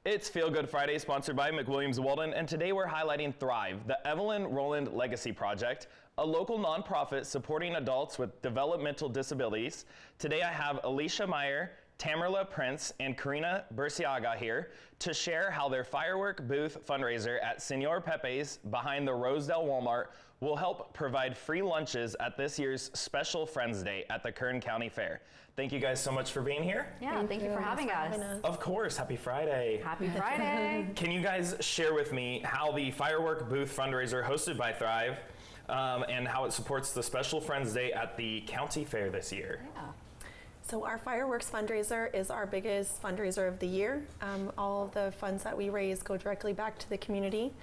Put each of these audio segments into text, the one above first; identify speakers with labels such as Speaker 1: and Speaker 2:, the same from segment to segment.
Speaker 1: It's Feel Good Friday, sponsored by McWilliams Walden, and today we're highlighting Thrive, the Evelyn Rowland Legacy Project, a local nonprofit supporting adults with developmental disabilities. Today I have Alicia Meyer, Tamerla Prince, and Karina Burciaga here to share how their firework booth fundraiser at Senor Pepe's behind the Rosedale Walmart will help provide free lunches at this year's Special Friends Day at the Kern County Fair. Thank you guys so much for being here.
Speaker 2: Yeah, thank you for having us.
Speaker 1: Of course, happy Friday.
Speaker 2: Happy Friday.
Speaker 1: Can you guys share with me how the firework booth fundraiser hosted by Thrive and how it supports the Special Friends Day at the County Fair this year?
Speaker 2: Yeah.
Speaker 3: So our fireworks fundraiser is our biggest fundraiser of the year. All of the funds that we raise go directly back to the community.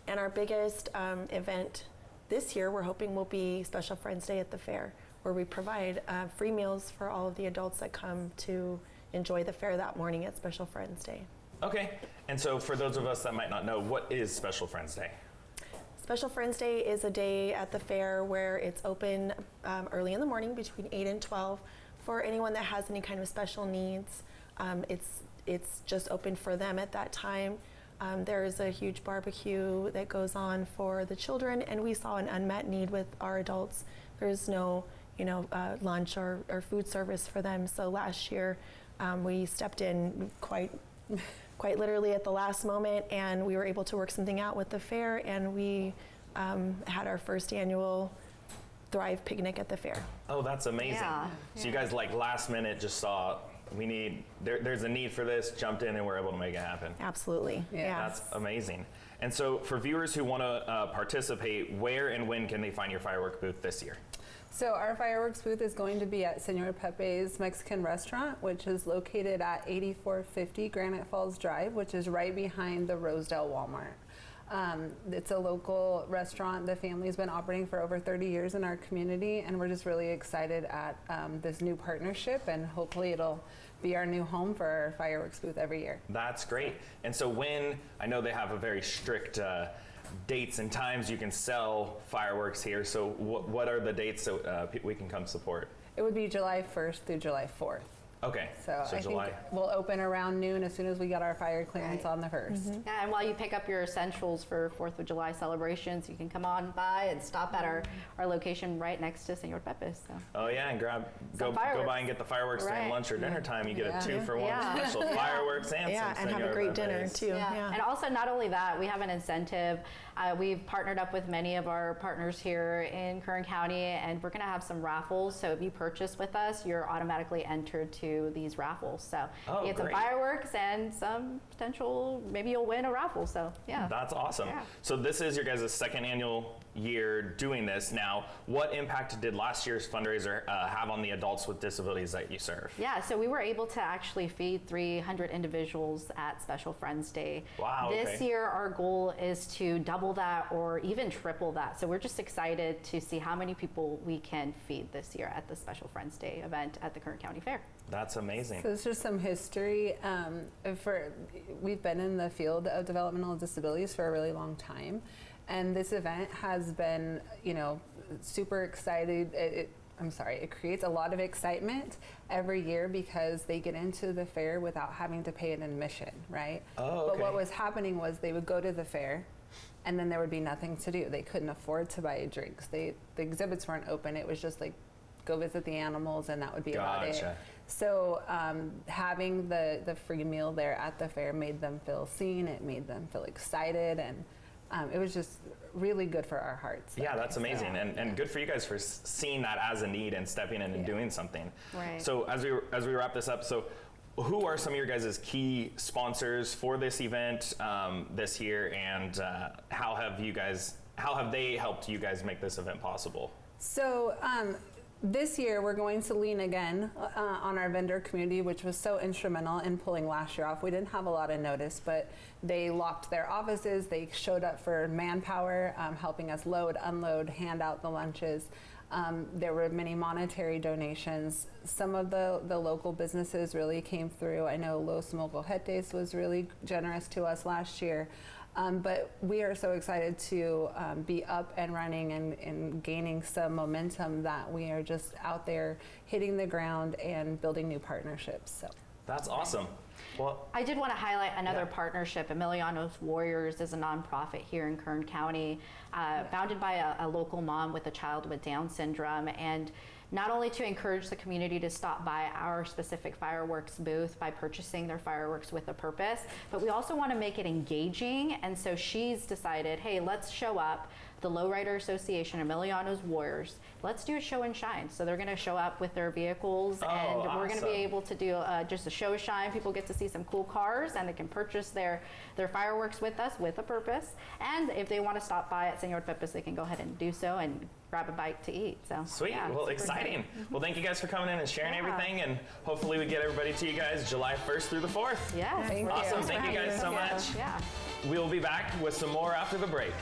Speaker 3: And our biggest event this year, we're hoping, will be Special Friends Day at the fair, where we provide free meals for all of the adults that come to enjoy the fair that morning at Special Friends Day.
Speaker 1: Okay, and so for those of us that might not know, what is Special Friends Day?
Speaker 3: Special Friends Day is a day at the fair where it's open early in the morning between 8 and 12 for anyone that has any kind of special needs. It's just open for them at that time. There is a huge barbecue that goes on for the children, and we saw an unmet need with our adults. There's no lunch or food service for them. So last year we stepped in quite literally at the last moment, and we were able to work something out with the fair, and we had our first annual Thrive picnic at the fair.
Speaker 1: Oh, that's amazing.
Speaker 2: Yeah.
Speaker 1: So you guys like last minute just saw there's a need for this, jumped in, and we're able to make it happen.
Speaker 3: Absolutely. Yeah.
Speaker 1: That's amazing. And so for viewers who want to participate, where and when can they find your firework booth this year?
Speaker 4: So our fireworks booth is going to be at Senor Pepe's Mexican restaurant, which is located at 8450 Granite Falls Drive, which is right behind the Rosedale Walmart. It's a local restaurant. The family's been operating for over 30 years in our community, and we're just really excited at this new partnership, and hopefully it'll be our new home for our fireworks booth every year.
Speaker 1: That's great. And so I know they have a very strict dates and times you can sell fireworks here. So what are the dates so we can come support?
Speaker 4: It would be July 1st through July 4th.
Speaker 1: Okay,
Speaker 4: So I
Speaker 1: July.
Speaker 4: think we'll open around noon as soon as we get our fire clearance on the 1st.
Speaker 2: Yeah, and while you pick up your essentials for 4th of July celebrations, you can come on by and stop at our location right next to Senor Pepe's. So.
Speaker 1: Oh yeah, and go by and get the fireworks during lunch or dinner time. You get a 2-for-1 special fireworks and some
Speaker 3: and have a great dinner too.
Speaker 2: Yeah. And also, not only that, we have an incentive. We've partnered up with many of our partners here in Kern County, and we're going to have some raffles. So if you purchase with us, you're automatically entered to these raffles. So you get some fireworks and some potential, maybe you'll win a raffle. So yeah.
Speaker 1: That's awesome. Yeah. So this is your guys' second annual year doing this. Now, what impact did last year's fundraiser have on the adults with disabilities that you serve?
Speaker 2: Yeah, so we were able to actually feed 300 individuals at Special Friends Day.
Speaker 1: Wow.
Speaker 2: This year our goal is to double that or even triple that. So we're just excited to see how many people we can feed this year at the Special Friends Day event at the Kern County Fair.
Speaker 1: That's amazing.
Speaker 4: So it's just some history. We've been in the field of developmental disabilities for a really long time, and this event has been, super excited. It creates a lot of excitement every year because they get into the fair without having to pay an admission, right?
Speaker 1: Oh, okay.
Speaker 4: But what was happening was they would go to the fair, and then there would be nothing to do. They couldn't afford to buy drinks. The exhibits weren't open. It was just like, go visit the animals, and that would be about it. So having the free meal there at the fair made them feel seen. It made them feel excited, and it was just really good for our hearts.
Speaker 1: Yeah, that's amazing, and good for you guys for seeing that as a need and stepping in and doing something.
Speaker 2: Right.
Speaker 1: So as we wrap this up, so who are some of your guys' key sponsors for this event this year, and how have they helped you guys make this event possible?
Speaker 4: So this year, we're going to lean again on our vendor community, which was so instrumental in pulling last year off. We didn't have a lot of notice, but they locked their offices. They showed up for manpower, helping us load, unload, hand out the lunches. There were many monetary donations. Some of the local businesses really came through. I know Los Molcajetes was really generous to us last year. But we are so excited to be up and running and gaining some momentum that we are just out there hitting the ground and building new partnerships. So
Speaker 1: That's awesome. Well,
Speaker 2: I did want to highlight another
Speaker 1: Yeah.
Speaker 2: partnership. Emiliano's Warriors is a nonprofit here in Kern County, founded by a local mom with a child with Down syndrome, and not only to encourage the community to stop by our specific fireworks booth by purchasing their fireworks with a purpose, but we also want to make it engaging. And so she's decided, hey, let's show up. The Lowrider Association, Emiliano's Warriors, let's do a show and shine. So they're going to show up with their vehicles, and we're going to be
Speaker 1: awesome.
Speaker 2: able to do just a show and shine. People get to see some cool cars, and they can purchase their fireworks with us with a purpose. And if they want to stop by at Senor Pepe's, they can go ahead and do so and grab a bite to eat. So
Speaker 1: sweet.
Speaker 2: yeah,
Speaker 1: Well,
Speaker 2: super
Speaker 1: exciting.
Speaker 2: exciting.
Speaker 1: Well, thank you guys for coming in and sharing
Speaker 2: Yeah.
Speaker 1: everything, and hopefully we get everybody to you guys July 1st through the 4th.
Speaker 2: Yeah.
Speaker 4: Thank you.
Speaker 1: Awesome.
Speaker 3: Thanks for
Speaker 1: Thank you
Speaker 3: having
Speaker 1: guys
Speaker 3: us.
Speaker 1: so
Speaker 2: Yeah.
Speaker 1: much.
Speaker 2: Yeah.
Speaker 1: We'll be back with some more after the break.